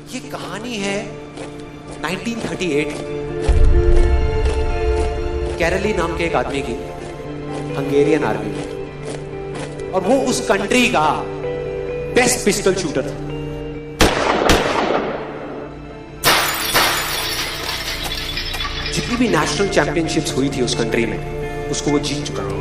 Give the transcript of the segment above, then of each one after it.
ये कहानी है 1938 कैरली नाम के एक आदमी की, हंगेरियन आर्मी में, और वो उस कंट्री का बेस्ट पिस्टल शूटर था। जितनी भी नेशनल चैंपियनशिप्स हुई थी उस कंट्री में, उसको वो जीत चुका था।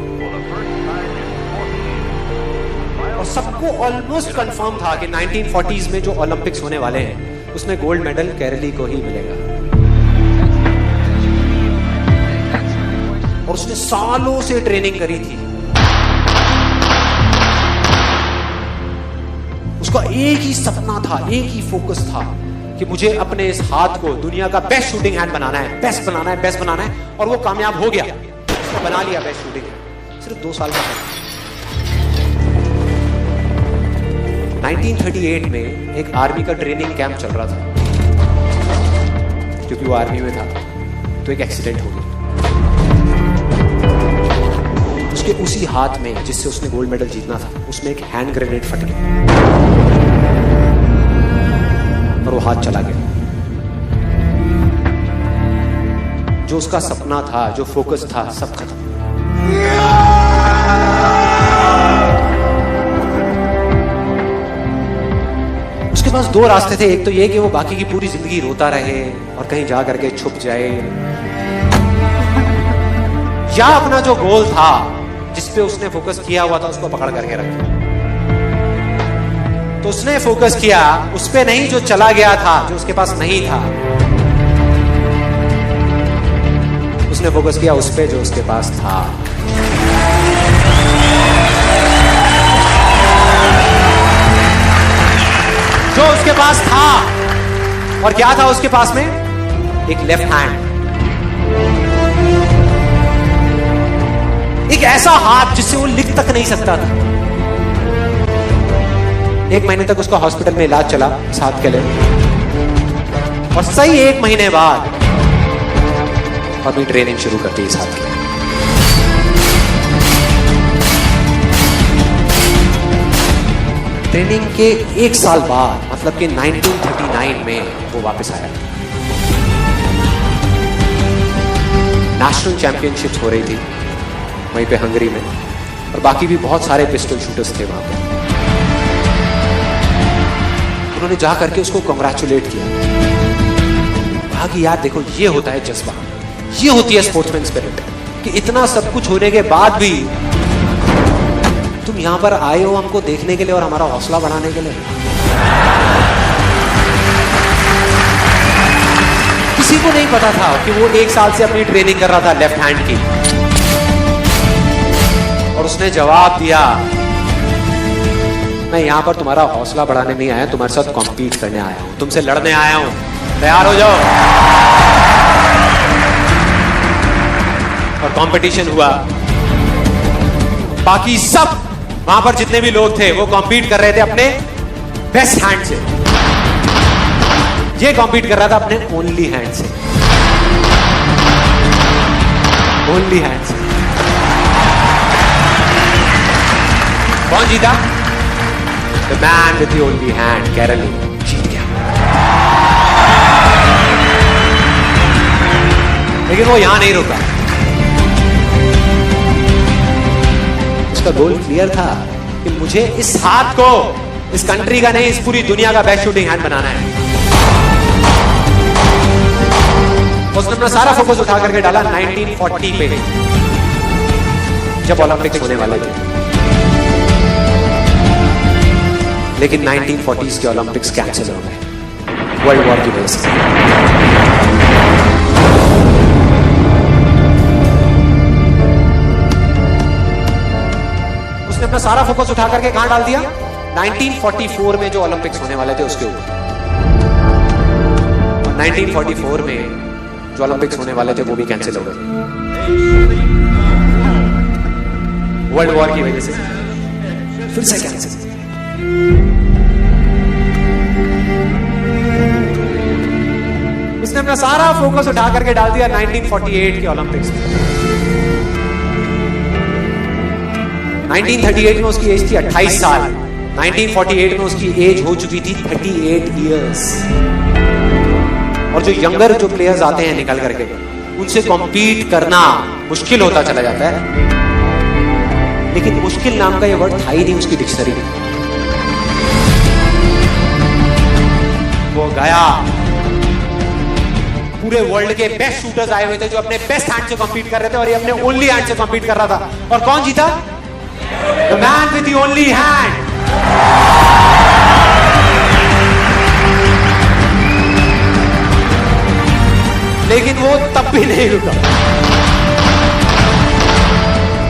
और सबको ऑलमोस्ट कंफर्म था कि 1940s में जो ओलंपिक्स होने वाले हैं उसमें गोल्ड मेडल केरली को ही मिलेगा। और उसने सालों से ट्रेनिंग करी थी। उसका एक ही सपना था, एक ही फोकस था कि मुझे अपने इस हाथ को दुनिया का बेस्ट शूटिंग हैंड बनाना है, बेस्ट बनाना है, बेस्ट बनाना है। और वो कामयाब हो गया, उसने बना लिया बेस्ट शूटिंग हैंड। सिर्फ 2 साल का था। 1938 में एक आर्मी का ट्रेनिंग कैंप चल रहा था, क्योंकि वो आर्मी में था, तो एक एक्सीडेंट हो गया। उसके उसी हाथ में जिससे उसने गोल्ड मेडल जीतना था, उसमें एक हैंड ग्रेनेड फट गया और वो हाथ चला गया। जो उसका सपना था, जो फोकस था, सब खत्म। उसके पास 2 रास्ते थे। एक तो ये कि वो बाकी की पूरी जिंदगी रोता रहे और कहीं जा करके छुप जाए, या अपना जो गोल था, जिस पे उसने फोकस किया हुआ था, उसको पकड़ करके रखे। तो उसने फोकस किया उस पे नहीं जो चला गया था, जो उसके पास नहीं था। उसने फोकस किया उस पे जो उसके पास था। जो उसके पास था, और क्या था उसके पास में? एक लेफ्ट हैंड, एक ऐसा हाथ जिससे वो लिख तक नहीं सकता था। 1 महीने तक उसका हॉस्पिटल में इलाज चला इस हाथ के लिए, और सही 1 महीने बाद अपनी ट्रेनिंग शुरू करती इस हाथ के लिए। ट्रेनिंग के 1 साल बाद, मतलब कि 1939 में वो वापस आया। नेशनल चैंपियनशिप्स हो रही थी वहीं पे हंगरी में, और बाकी भी बहुत सारे पिस्टल शूटर्स थे वहां पे। उन्होंने जा करके उसको कांग्रेचुलेट किया, कहा कि यार देखो, ये होता है जज्बा, ये होती है स्पोर्ट्समैन स्पिरिट, कि इतना सब कुछ होने के बाद भी तुम यहां पर आए हो हमको देखने के लिए और हमारा हौसला बढ़ाने के लिए। किसी को नहीं पता था कि वो 1 साल से अपनी ट्रेनिंग कर रहा था लेफ्ट हैंड की, और उसने जवाब दिया, मैं यहां पर तुम्हारा हौसला बढ़ाने नहीं आया, तुम्हारे साथ कॉम्पीट करने आया हूं, तुमसे लड़ने आया हूं, तैयार हो जाओ। और कंपटीशन हुआ। बाकी सब वहां पर जितने भी लोग थे वो कॉम्पीट कर रहे थे अपने बेस्ट हैंड से। ये कॉम्पीट कर रहा था अपने ओनली हैंड से, ओनली हैंड से। कौन जीता? The man with the only hand, केरली जीत गया। लेकिन वो यहां नहीं रुका। उसका गोल क्लियर था कि मुझे इस हाथ को, इस कंट्री का नहीं, इस पूरी दुनिया का बेस्ट शूटिंग हैंड बनाना है। उसने अपना सारा फोकस उठा करके डाला 1940 पे, जब ओलंपिक्स होने वाले थे। लेकिन 1940s के ओलंपिक्स कैंसिल हो गए वर्ल्ड वॉर की वजह से। उसने अपना सारा फोकस उठा करके कहां डाल दिया? 1944 में जो ओलंपिक्स होने वाले थे उसके ऊपर। 1944 में जो ओलंपिक्स होने वाले थे वो भी कैंसिल हो गए वर्ल्ड वॉर की वजह से। फिर से कैंसिल। उसने अपना सारा फोकस उठा करके डाल दिया 1948 के ओलंपिक्स में। 1938 में उसकी एज थी 28 साल, 1948 में उसकी एज हो चुकी थी 38 इयर्स। और जो यंगर जो प्लेयर्स आते हैं निकल करके, उनसे कॉम्पीट करना मुश्किल होता चला जाता है। लेकिन मुश्किल नाम का ये वर्ड था ही नहीं उसकी डिक्शनरी में। वो गया, पूरे वर्ल्ड के बेस्ट शूटर्स आए हुए थे जो अपने बेस्ट हैंड से कॉम्पीट कर रहे थे, और ये अपने ओनली हैंड से कॉम्पीट कर रहा था। और कौन जीता? The man with the only hand. लेकिन वो तब भी नहीं रुका।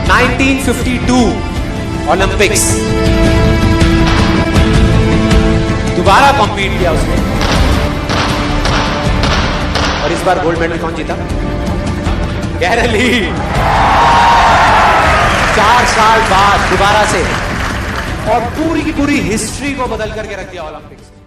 1952 ओलंपिक्स, दोबारा कॉम्पीट किया उसने, और इस बार गोल्ड मेडल कौन जीता? गैरल ली। 4 साल बाद दोबारा से, और पूरी की पूरी हिस्ट्री को बदल करके रख दिया ओलंपिक्स।